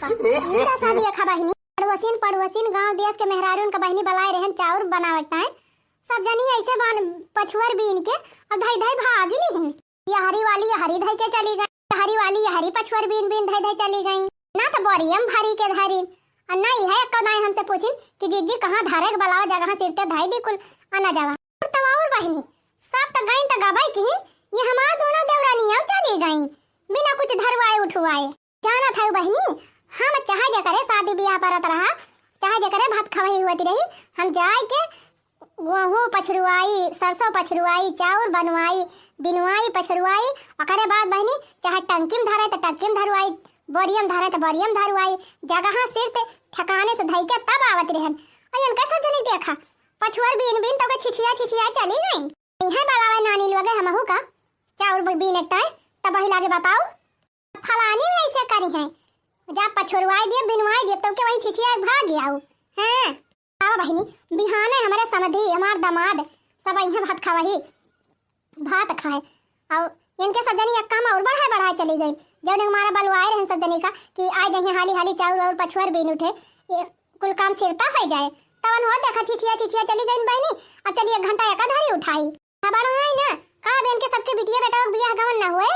का इनका शादी खा बहिनी पड़ोसिन पड़ोसिन गांव देश के मेहरारून का बहिनी बलाए रहन चाउर बनावत है सब जनी ऐसे बन पछुअर बीन के अब धई धई भागी नहीं ये हरी वाली ये हरी धई के चली गई हरी वाली ये हरी पछुअर बीन बीन धई धई चली गई ना तो बोरियम भरी के धरी और नहीं है कदाई हमसे पूछिन कि जीजी कहां धारे के बलावा जगह सिर ते धाई दी कुल आना जावा तवाउर बहिनी सब तो गई तो गबाई की ये हमार दोनों देवरानियां चली गई बिना कुछ धरवाए उठवाए जाना था बहिनी हम चाहे जे करे शादी ब्याह परत रहा चाहे जे करे भात खवाई होती रही हम जाए के गेहूं पछरुआई सरसों पछरुआई चाउर बनवाई बिनवाई पछरुआई ओकरे बाद बहिनी चाहे टंकी में धरे तो टंकी में धरवाई बोरियम धरे तो बोरियम धरवाई जगह सिर ते ठिकाने से धई के तब आवत रहन अयन कैसे जनी देखा पछुआर बीन बीन तो छिछिया छिछिया चली गई है बलावे नानी लोगे हमहू का चाउर बीन एकता तब वही लागे बताओ फलानी में ऐसे करी है जब पछुरवाई दिए बिनवाई दिए तो के वही छिछिया भाग गया हैं आओ बहिनी बिहाने हमारे समधी हमार दामाद सब यहां भात खावही भात खाए और इनके सब जनी एक काम और बढ़ाए चली गई जब ने हमारा बलवाए रहे सब जनी का कि आज यहां हाली हाली चाउर और पछुआर बीन उठे ये कुल काम सिरता हो जाए तवन हो देखा छिछिया छिछिया चली गई बहिनी अब चलिए एक घंटा एकाधारी उठाई खबर आई ना का बेन के सबके बिटिया बेटा बियाह गवन ना हुए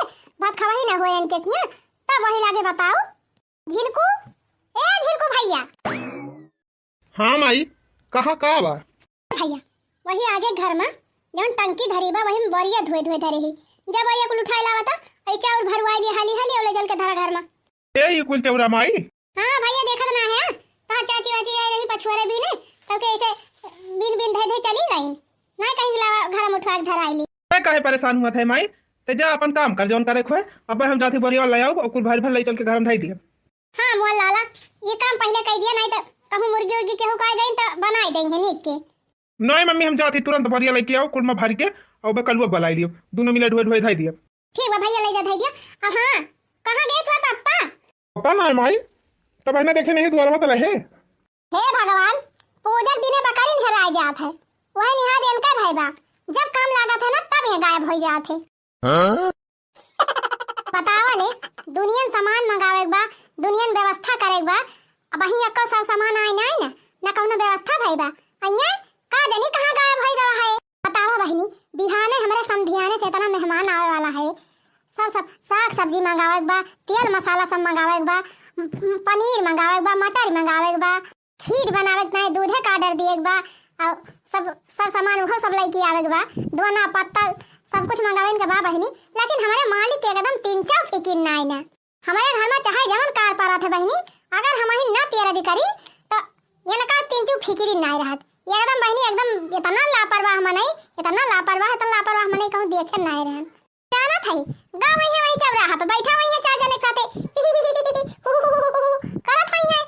भात खवाही ना हुए इनके किया तब वही लागे बताओ झिनकू ए झिनकू भैया हाँ माई कहाँ का बा भैया वही आगे घर में जवन टंकी धरी बा वही में बोरिया धोए धोए धरे ही जब बोरिया कुल उठाए लावता ऐ चाउर भरवाई लिए हाली हाली ओले जल के धरा घर में ए ये कुल चौरा माई हां भैया देखत ना है कहां चाची वाची आई रही पछुआरे भी ने तब के ऐसे बिन बिन धे धे चली गई ना कहीं लावा घर में उठवा के धराई ली मैं काहे परेशान हुआ थे माई ते जा अपन काम कर जोन करे खोए अब हम जाते बोरिया ले आओ और कुल भर भर ले चल के घर में धाई दिए हां मोल लाला ये काम पहले कह दिया नहीं तो कहूं मुर्गी उर्गी केहू कह गई तो बनाई दई है नीक के नहीं मम्मी हम जाती तुरंत बोरिया लेके आओ कुल में भर के और बे कलुआ बलाई लियो दोनों मिले ढोए ढोए धाई दिए ठीक है भैया ले जा धाई दिया अब हां कहां गए थे पापा पता ना माई तब बहना देखे नहीं द्वारा मत रहे हे भगवान पूजा दिने बकरी घेराए जात है वही निहा देन का भाई बा जब काम लागत है ना तब ये गायब हो जात है बतावा ले दुनियन सामान मंगावे बा दुनियन व्यवस्था करे बा अब वही एको साल सामान आए ना ना कौनो व्यवस्था भई बा अइया का जनी कहां गायब होई रहा है बतावा बहिनी बिहाने हमारे समधियाने से इतना मेहमान आवे वाला है सब साग सब्जी मंगावे बा तेल मसाला सब मंगावे बा पनीर मंगावे बा मटर मंगावे बा खीर बनावे के नहीं दूधे का ऑर्डर दिए बा और सब सर सामान उहो सब लेके आवे बा दोना पत्तल सब कुछ मंगावे के बा बहिनी लेकिन हमारे मालिक के एकदम तीन चौक टिकिन ना आइना हमारे घर में चाहे जवन कार पारा थे बहिनी अगर हम ही ना तेरा करी तो ये ना का तीन चौक फिकिरी ना रहत एकदम बहिनी एकदम इतना लापरवाह हम नहीं इतना लापरवाह हम नहीं कहूं देखे ना रहन जाना था गांव में वही चल रहा पे बैठा वही है चार जने खाते करत वही है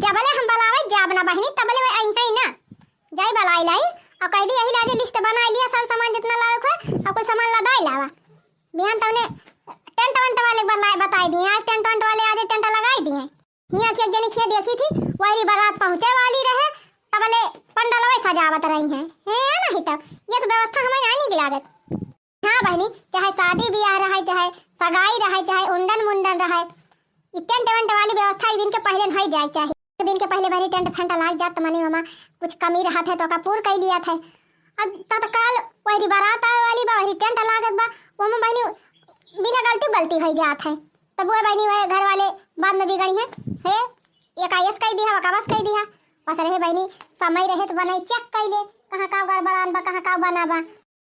जबले हम बलावे जाब ना बहिनी तबले वही आई है ना जाई बलाई लाई और कह दी यही लागे लिस्ट बना लिया सब सामान जितना लावे को और कोई सामान लगाई लावा बिहान तने टेंट वेंट वाले बताई दिए आज टेंट वेंट वाले आधे टेंट लगाई दिए हिया की एक जनी खिया देखी थी वही बारात पहुंचे वाली रहे तबले पंडाल वही सजावत रही है नहीं तब ये तो व्यवस्था हमें नहीं की लागत हां बहनी चाहे शादी ब्याह रहे चाहे सगाई रहे चाहे उंडन मुंडन रहे टेंट वेंट वाली व्यवस्था एक दिन के पहले हो जाए चाहे एक दिन के पहले बहनी टेंट फंटा लाग जात मने मामा कुछ कमी रहा था तो का पूर कर लिया था अब तत्काल वही बारात आवे वाली बा वही टेंट लागत बा वो में बहनी बिना गलती हो जात है तब वो बहनी वो घर वाले बाद में बिगड़ी है एक आयस कह दिया वकाबस कह दिया बस रहे बहनी समय रहे तो बनाई चेक कर ले कहां का गड़बड़ान बा कहां का बनाबा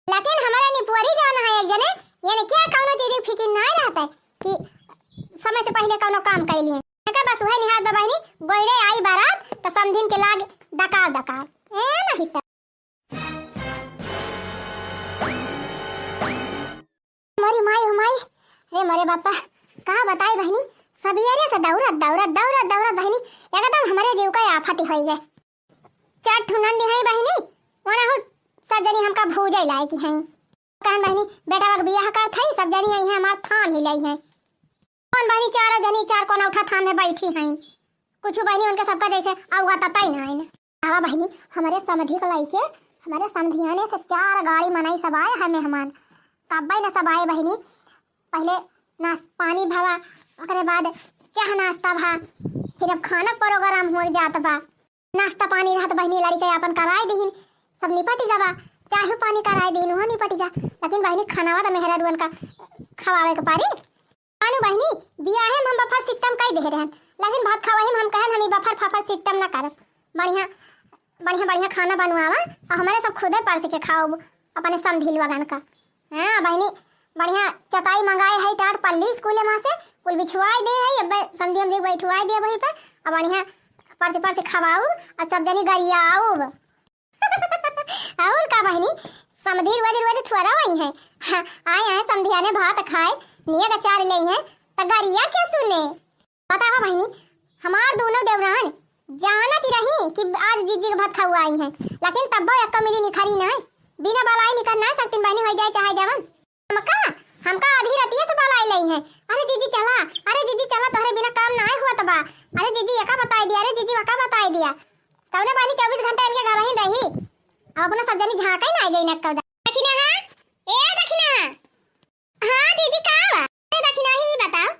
लेकिन हमारे निपुरी जाना है एक जने यानी क्या कौनो चीज की फिक्र नहीं रहता कि समय से पहले कौनो काम कर लिए का बस वही निहात बहनी गोइड़े आई बारात तो समझिन के लाग दकाव नहीं त मोरी माई हो माई रे मोरे बापा का बताई बहनी सबेरे से दौड़त बहनी एकदम हमारे जीव का आफत हो गए चार ठुनंदी है बहनी ओना हो सब जनी हमका भूजे लाए की हैं कहन बहनी बेटा का बियाह कर थई सब जनी आई है हमार थाम हिलाई है कौन बहनी चारों जनी चार कोना उठा थाम में बैठी हैं कुछ बहनी उनके सबका जैसे आउगा तताई ना है आवा बहनी हमारे समधी को लाई के हमारे समधियाने से 4 गाड़ी मनाई सब आए है मेहमान तब ना सब आए बहनी पहले ना पानी भवा ओकरे बाद चाह नाश्ता भा फिर अब खाना प्रोग्राम हो जात बा। नाश्ता पानी रहत बहनी लड़का अपन कराए दीन, सब निपटी गवा। चाहे पानी कराए दीन वो निपटी गा, लेकिन बहनी खानावा तो मेहरा रुअन का खवावे के पारी। मानु बहनी बियाहे में हम बफर सिस्टम कई दे रहन, लेकिन भात खवाही हम कहन हम बफर फफर सिस्टम ना करब। बढ़िया बढ़िया बढ़िया खाना बनवावा और हमारे सब खुदे परस के खाओ अपने समधिल वगन का। हाँ बहनी बढ़िया चटाई मंगाए है, टाट पल्ली स्कूले वहां से कुल बिछवाई दे है, अब संधि हम बैठवाई दे वहीं पर और बढ़िया परस खवाऊ और सब जनी गरियाऊ। और का बहनी समधी रोज थोड़ा वही है। हाँ, आए हैं समधिया ने भात खाए नियत अचार ले हैं तो गरिया क्या सुने। बतावा बहनी हमार दोनों देवरान जानती रही कि आज जीजी के भात खाऊ आई हैं, लेकिन तब एक मिली निखरी ना बिना बलाई निकल ना सकती बहनी हो जाए चाहे जवन। हमका आधी रतिया से बलाई लई है। अरे जीजी चला, अरे जीजी चला, तोहरे बिना काम ना हुआ तबा। अरे जीजी एका बताई दिया, अरे जीजी वका बताई दिया। तवने बहनी 24 घंटा इनके घर ही रही। अब अपना सब जनी झांका ही ना गई नक्का। दखिना हां ए दखिना हां जीजी का बा ए दखिना ही बताओ।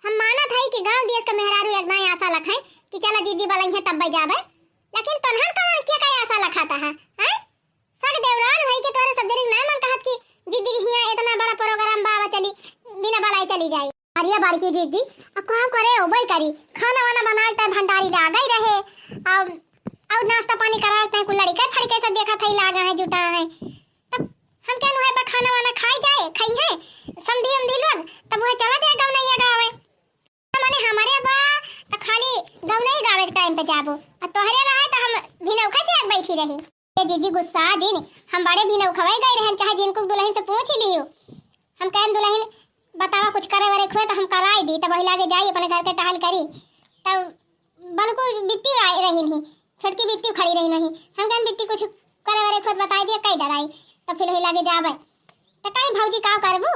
हम माना था कि गांव देश का मेहरारू एक ना आशा लखाए कि चला जीजी बलाई है तब जावे, लेकिन तन्हन का क्या का आशा लखाता है। हैं सग देवरान भाई के तोरे सब जनी ना मन कहत कि जीजी हिया इतना बड़ा प्रोग्राम बाबा चली बिना बलाई चली जाए। अरे बाड़की जीजी अब काम करे ओबई करी, खाना वाना बनाए टाइम भंडारी ला गई रहे और नाश्ता पानी कराते हैं, कुल लड़का फड़के सब देखा थई लागा है जुटा है। तब हम क्या नुहे पर खाना वाना खाई जाए खाई है समधी हम लोग तब वह चला जाए गाँव नहीं गावे माने हमारे बा तो खाली गाँव नहीं गावे के टाइम पे जाबो और तोहरे रहे तो हम भिनौखा से बैठी रही। ये जीजी गुस्सा दिन हम बड़े भिनौखवाई गए रहन, चाहे जिनको दुल्हन से पूछ ही लियो। हम कहन दुल्हन बतावा कुछ करे वरे खोए तो हम कराई दी, तब वही लागे जाई अपने घर के टहल करी तब बनको बिट्टी आई रही नहीं, छोटकी बिट्टी खड़ी रही नहीं। हम कहन बिट्टी कुछ करे वरे खोए बताई दिया कई डराई तब फिर वही लागे जावे तो कहीं भौजी का करबू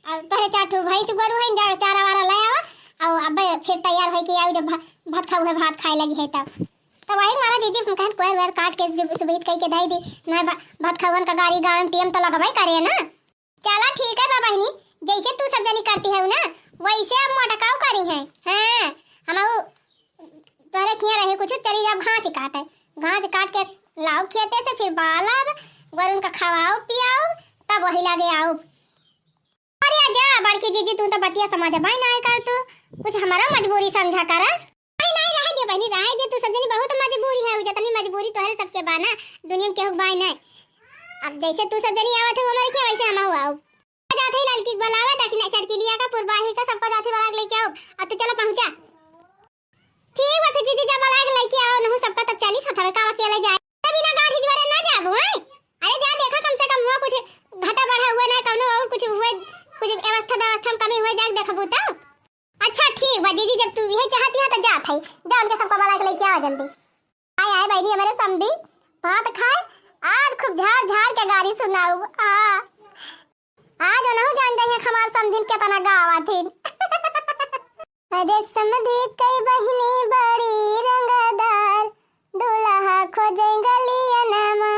और तोरे चाटू भाई से गोरू है चारा वारा ले आवा और अब फिर तैयार है कि आई जब भात खाऊ है भात खाए लगी है तब वही मारा जीजी हम कहन कोई वेर काट के सुबह कई के दई दी ना भात खावन का गाड़ी गांव टीएम तो लगवाई करे ना। चला ठीक है बा बहनी, जैसे तू सब जनी करती है ना वैसे अब मोटकाऊ करी है। हां हम तोरे खिया रहे कुछ चली जा घास काटे, घास काट के लाओ खेते से फिर बालब गोरुन का खवाओ पियाओ तब वही लागे आओ। अरे जा बड़की जीजी तू तो बतिया समझ भाई ना कर तू कुछ हमारा मजबूरी समझा कर। नहीं रह दे बहनी रह दे, तू सब जनी बहुत मजबूरी है, जतनी मजबूरी तो है सबके बाना दुनिया में केहू बाई नहीं। अब जैसे तू सब जनी आवत है हमारे क्या वैसे हम आओ जाते ही लड़की बुलावा दक्षिणा चरकिलिया का पूर्वाही का सबको जाते वाला लेके आओ अब तो चलो पहुंचा। ठीक है फिर जीजी जब वाला लेके आओ न सबका तब 40 हथवे का अकेले जाए बिना गाड़ी जवारे ना जाबो है। अरे जा देखा कम से कम हुआ कुछ घटा बढ़ा हुआ ना कौनो और कुछ हुआ कुछ व्यवस्था में कमी हो जाए देखबू तो। अच्छा ठीक बा दीदी जब तू यही चाहती है तो जा थई जा उनके सबका वाला लेके आ जल्दी। आए आए बहनी हमारे समधी भात खाए आज खूब झाड़ झाड़ के गाड़ी सुनाऊ। हां आज न हो जान जाए हमार समधिन के तना गावा थी। अरे समधी कई बहनी बड़ी रंगदार दूल्हा खोजे गलिया नामा।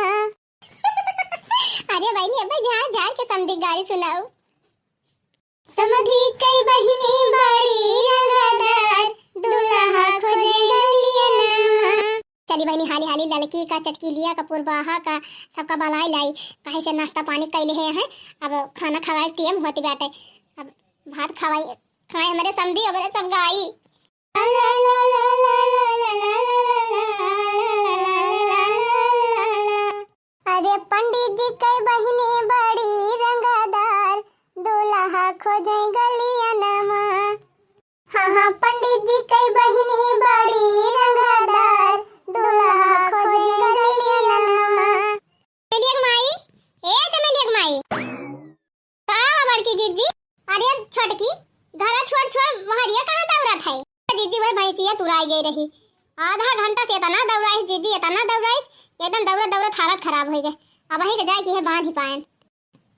अरे बहनी अब झाड़ झाड़ के समधी गाड़ी सुनाऊ। समधी कई बहनी बड़ी रंगदार दूल्हा खोजे गलिया नामा। चली बहनी हाली हाली लड़की का चटकी लिया कपूर बाहा का सबका बलाई लाई कहीं से नाश्ता पानी कैले हैं। अब खाना खवाए टीएम होती बाटे अब भात खवाई खाए हमारे समधी और सब गाई। अरे पंडित जी कई बहनी बड़ी रंगदार दूल्हा खोजे गलिया नामा। हाँ पंडित जी कई बहनी बड़ी रंगदार दूल्हा खोजे गलिया नामा। चमेलिया माई ए चमेलिया माई का बड़की जीजी अरे छोटकी घर छोड़ छोड़ महरिया कहां दौड़त है। जीजी वह भैंसिया तुराई गई रही आधा घंटा से इतना दौड़ाई जीजी इतना दौड़ाई एकदम दौड़त दौड़त हालत खराब हो गई। अब वही के जाए कि है बांध ही पाएन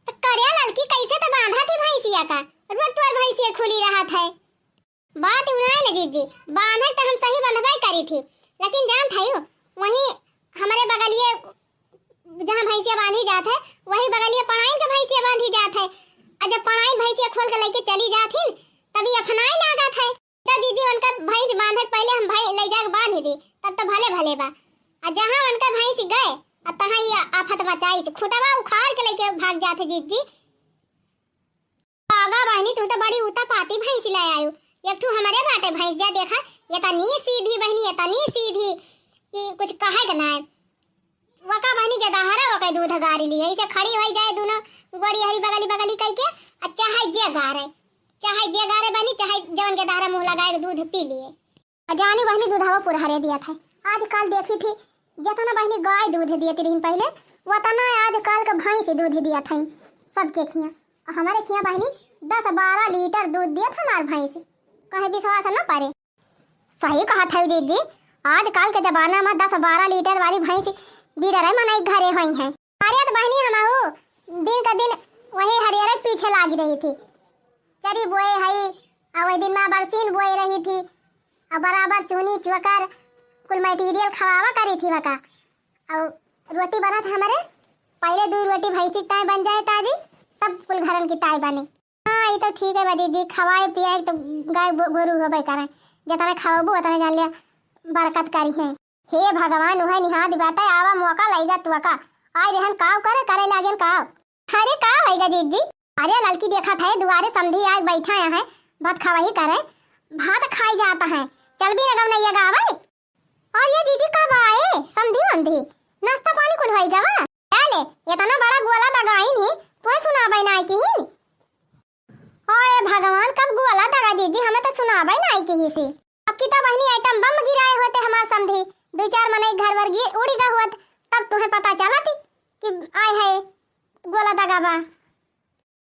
तो करिया लड़की कैसे तो बांधा थी भैंसिया का रोज तोर भैंसिया खुली रहत है। बात उनाए न जीजी बांधे तो हम सही बंधवाई करी थी लेकिन जान था वही हमारे बगलिए जहाँ भैंसिया बांधी जात है वही बगलिए पढ़ाई के भैंसिया बांधी जात है और जब पढ़ाई भैंसिया खोल के लेके चली जाती तभी अपनाई लागत है तो दीदी उनका भैंस बांधे पहले हम भाई ले जाके बांध दी तब तो भले भले बा। और जहां उनका भैंस गए और तहां ये आफत मचाई थी, खुटवा उखाड़ के लेके भाग जाते जीजी। आगा बहनी तू तो बड़ी उता पाती भैंस ले आयु। एक ठू हमारे बाटे भैंस जा देखा ये तनी सीधी बहनी, ये तनी सीधी कि कुछ कहे के ना है। वका बहनी के दहारा वका दूध गारी लिए ऐसे खड़ी हो जाए दोनों गोड़ी हरी बगली बगली कह के, और चाहे जे गारे बहनी, चाहे जवन के दहारा मुंह लगाए दूध पी लिए। जानी बहनी दूधावा पुरहरे दिया था। आजकल देखी थी जितना बहनी गाय दूध दिए थी पहले वतना आजकल का भैंस दूध दिया था सबके खिया। हमारे खिया बहनी 10-12 लीटर दूध दिया था हमार भैंस, कहे विश्वास न पड़े। सही कहा था दीदी, आजकल के जमाना में 10-12 लीटर वाली भैंस बीडर मनाई घरे हुई है। अरे तो बहनी हम दिन का दिन वही हरियर पीछे लागी रही थी, चरी बोए हई और वही दिन में बरसीन बोए रही थी और बराबर चूनी चुकर कुल मटेरियल खवावा करी थी वका। और रोटी बना था हमारे पहले 2 रोटी भैंसी ताई बन जाए ताजी तब कुल घरन की ताई बने। हाँ ये तो ठीक है बदी जी, खवाए पियाए तो गाय गोरू होबे करे, जितना खाओबू उतना जान लिया बरकत करी है। हे भगवान उहे निहाद बेटा आवा मौका लईगा तुका आय रहन काव करे लागेन काव। अरे का होएगा दीदी? अरे लड़की देखा था दुआरे समधी आज बैठा है भात खावा ही करे, भात खाई जाता है चल भी लगम नहीं गावे। और ये दीदी कब आए समधी वंधी नाश्ता पानी कुल होएगा वा ले इतना बड़ा गोला दगाई नहीं तो सुनाबे ना की ही। ओए भगवान कब गोला दगा दीदी हमें तो सुनाबे ना की ही से। अब की तो बहनी आइटम बम गिराए होते हमार समधी 2-4 मने घर वर उड़ी गा हुआ तब तुम्हें पता चला थी कि आए है गोला दगा बा।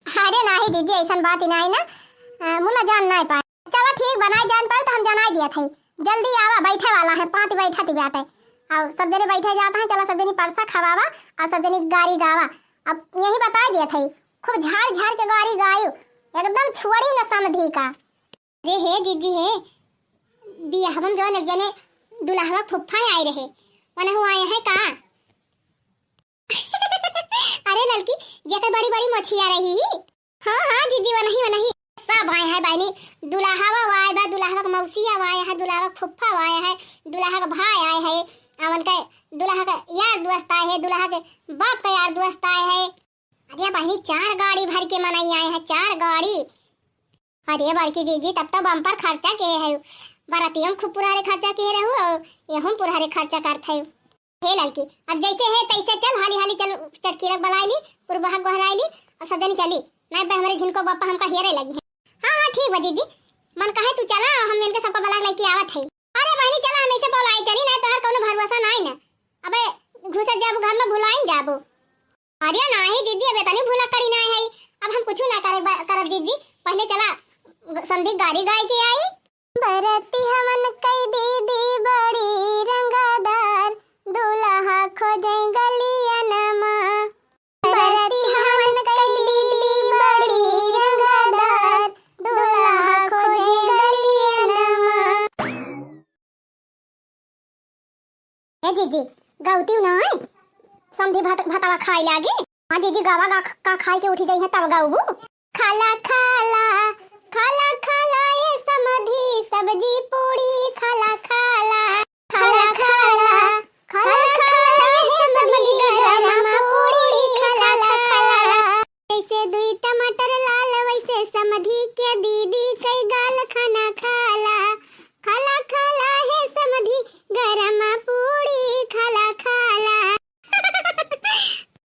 अरे नहीं दीदी ऐसा बात ही नहीं ना मुला जान नहीं पाए। चलो ठीक बनाई जान पाए तो हम जनाई दिया था जल्दी आवा बैठे वाला है 5 बैठा थी बेटे और सब जने बैठे जाता है। चलो सब जने परसा खवावा और सब जने गाड़ी गावा। अब यही बता दिया था खूब झाड़ के गाड़ी गायू एकदम छुड़ी न समधी का। अरे हे दीदी हे बियाहम जो न जने दुल्हा फुफ्फा आए रहे वने हुआ है का। अरे लड़की जेकर बड़ी बड़ी मछिया रही। हाँ दीदी वो नहीं सब आए हैं बहनी दुल्हावा आए बा, दुल्हा का मौसी आए है, दुल्हा का फुफ्फा आए है, दुल्हा का भाई आए है, अमन का दुल्हा का यार दोस्त आए है, दुल्हा के बाप का यार दोस्त आए है। अरे बहनी 4 गाड़ी भर के मनाई आए हैं 4 गाड़ी। अरे बड़की दीदी तब तो बम्पर खर्चा के है बरातियों खूब पुरारे खर्चा के रहो यहूं पुरारे खर्चा करते हो। हे लड़की अब जैसे है तैसे चल हाली चल चटकीरक बनाई ली पुरबहक बहराई ली और सब जनी चली नहीं तो हमारे झिनको बापा हमका हेरे लगी है। हाँ ठीक बा दीदी मन कहे तू चला हम इनके सबको बला लेके आवत है। अरे बहनी चला हम ऐसे बोलाई चली नहीं तो हर कोनो भरोसा नहीं ना अबे घुसत जाबू घर में भुलाइन जाबू। अरे नहीं दीदी अब तनी भूला करी नहीं है अब हम कुछ ना करब दीदी पहले चला संधी गाड़ी गाय के आई। बरती हमन कई दीदी बड़ी रंगदार दूल्हा खोजे गलिया नमा। बरती हमन कई दीदी बड़ी रंगदार दूल्हा खोजे गलिया नमा। ए जीजी गौती नहीं समधी भातवा खाई लागी। हां जीजी गावा का खाई के उठी जाई है तब गाऊबू। खाला खाला खाला खाला ये समधी सब्जी पूरी खाला खाला खाला खाला खाला खाला ये समधी गरमा पूरी खाला खाला। जैसे 2 टमाटर लाल वैसे समधी के दीदी कई गाल खाना खाला खाला खाला है समधी गरमा पूरी खाला खाला।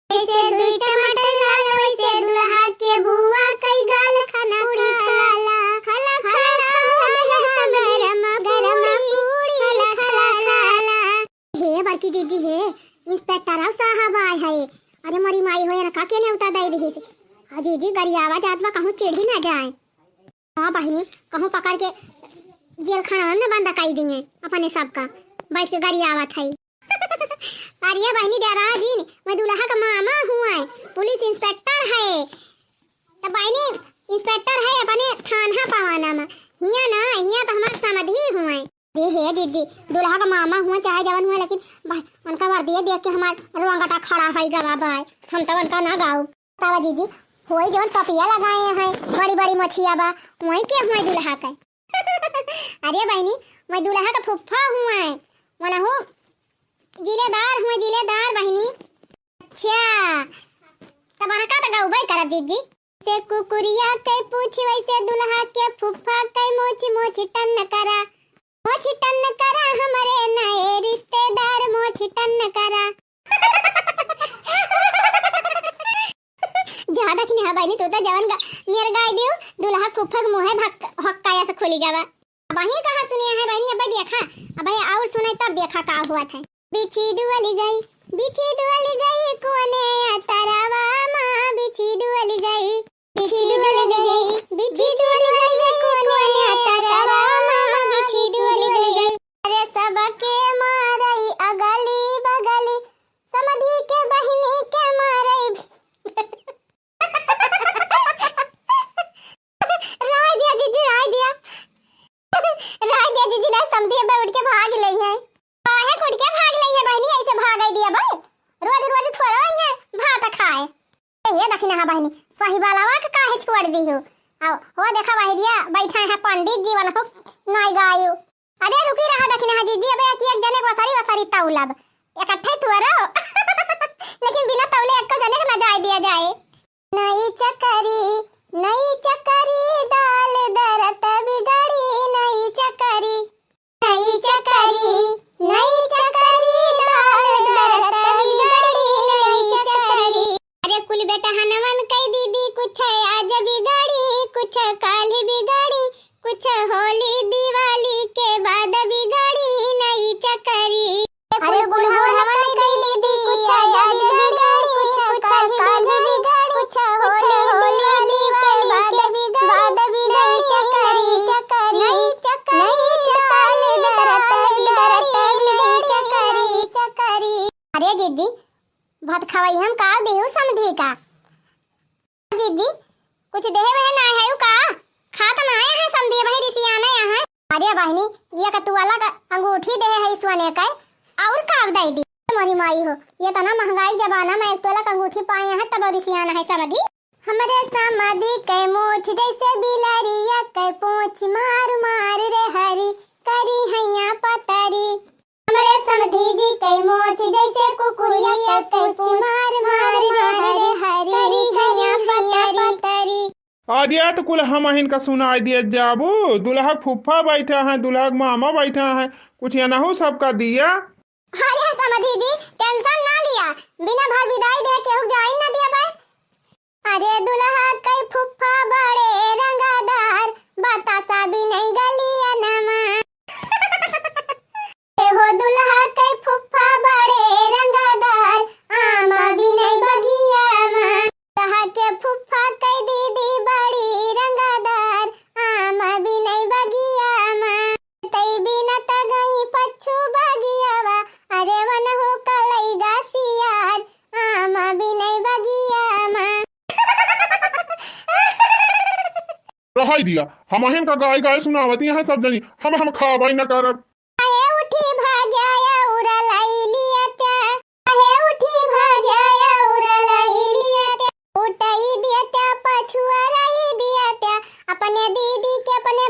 जैसे 2 टमाटर लाल वैसे दुल्हा के बुआ कई गाल खाना खाला खाला खाला गरमा पूरी खाला खाला। हे बड़की दीदी हे इंस्पेक्टर साहब आए है। अरे मरी माई होए ना का के ने उता दई रही से। हां दीदी गरियावा जात में कहूं चेढ़ी ना जाए। हां बहनी कहूं पकड़ के जेल खाना में बंद कर दिए अपने सबका बैठ के गरियावा थई। अरे बहनी डरा जी मैं दुल्हा का मामा हूं पुलिस इंस्पेक्टर है तो बहनी इंस्पेक्टर है अपने थाना पवाना में हिया ना हिया तो हमार समधी हुए। हे दीदी दुल्हा का मामा हुआ चाहे जवान हुआ लेकिन भाई उनका वर्दी देख के हमार रोंगटा खड़ा है गवा भाई हम तो उनका ना गाओ। तावा दीदी होई जोन टोपिया लगाए हैं बड़ी बड़ी मछिया बा वही के हुए दुल्हा का। अरे बहनी मैं दूल्हा का फुफ्फा हूँ मैं हूँ जिलेदार बहनी। अच्छा तब का तगा उबाई करब दीदी से कुकुरिया के पूछ वैसे दुल्हा के फुफ्फा के मोछ टन करा हमारे नए रिश्तेदार मोछ टन करा। ज्यादा कि नहीं बहनी तो जवन मेरे गाय दियो दुल्हा फुफ्फा के मुंह हक्काया से खोली गवा। अब वही कहां सुनिया है बहनी अब देखा अब और सुनाई तब देखा का हुआ था। बिछी डुअली गई कोने तरवा मां बिछी डुअली गई कोने तरवा मां बिछी डुअली गई। अरे सबके मारई अगली बगली समधी के बहिनी के मारई राय दिया जीजी ना समधी अब उठ के भाग लई है काहे उठ के भाग लई है बहनी ऐसे भाग दिया भाई रोज थोड़ा ही है भात खाए ये देखना है बहनी सही वालावा का काहे छोड़ दी हो। आओ हो देखा बहरिया बैठा है पंडित जी वाला नहीं गायो। अरे रुकी रहा देखना है जीजी अब एक जने वसारी तौलब इकट्ठे तुअरो लेकिन बिना तौले एक जने का ना जाए दिया जाए। नई चकरी दाल दरत बिगड़ी नई चकरी दाल दरत बिगड़ी नई चकरी। अरे कुल बेटा हनवन कई दीदी कुछ आज बिगड़ी कुछ काल बिगड़ी कुछ होली दिवाली के बाद बिगड़ी नई चकरी। अरे कुल हनवन कई दीदी कुछ आज बिगड़ी कुछ काल बिगड़ी कुछ होली दिवाली के बाद बिगड़ी चकरी नई चकरी। अरे जीजी भात खवाई हम का देहु समधी का जीजी कुछ देहे वह ना है का खा तो ना आया है समधी भाई रिसियाना यहाँ। अरे बहनी ये का तू वाला का अंगूठी देहे है सोने का और का दई दी मोरी माई हो ये तो ना महंगाई जमाना में एक तोला अंगूठी पाए हैं तब रिसियाना है समधी। हमारे समधी के मोछ जैसे बिलरिया के पोछ मार रे हरी करी हैया पतरी। हमारे समधी जी के मोछ जैसे कुकुरिया के पोछ मार रे हरी करी हैया पतरी। आदिया तो कुल हम इनका सुनाई दिया जाबू दुल्हा फुफ्फा बैठा है दुल्हा मामा बैठा है कुछ या ना हो सबका दिया। अरे समधी जी टेंशन ना लिया बिना भर विदाई दे के जाइन ना दिया भाई। अरे दुल्हा के फुफ्फा बड़े रंगादार बतासा भी नहीं गलिया नमा हो दुल्हा के फुफ्फा बड़े रंगादार आमा भी नहीं बगिया मा। दुल्हा के फुफ्फा के दीदी बड़ी रंगादार आमा भी नहीं बगिया मा। तई बिना त गई पछू बगियावा अरे वन हो कलईगा सियार आमा भी नहीं बगिया मा। रहाई दिया हम अहन का गाय सुनावती है सब जनी हम खावाई न करब। अहे उठी भाग्या उरा लाई लिया त्या अहे उठी भाग्या उरा लाई लिया त्या उठाई दिया त्या पछुआ रही दिया त्या अपने दीदी के अपने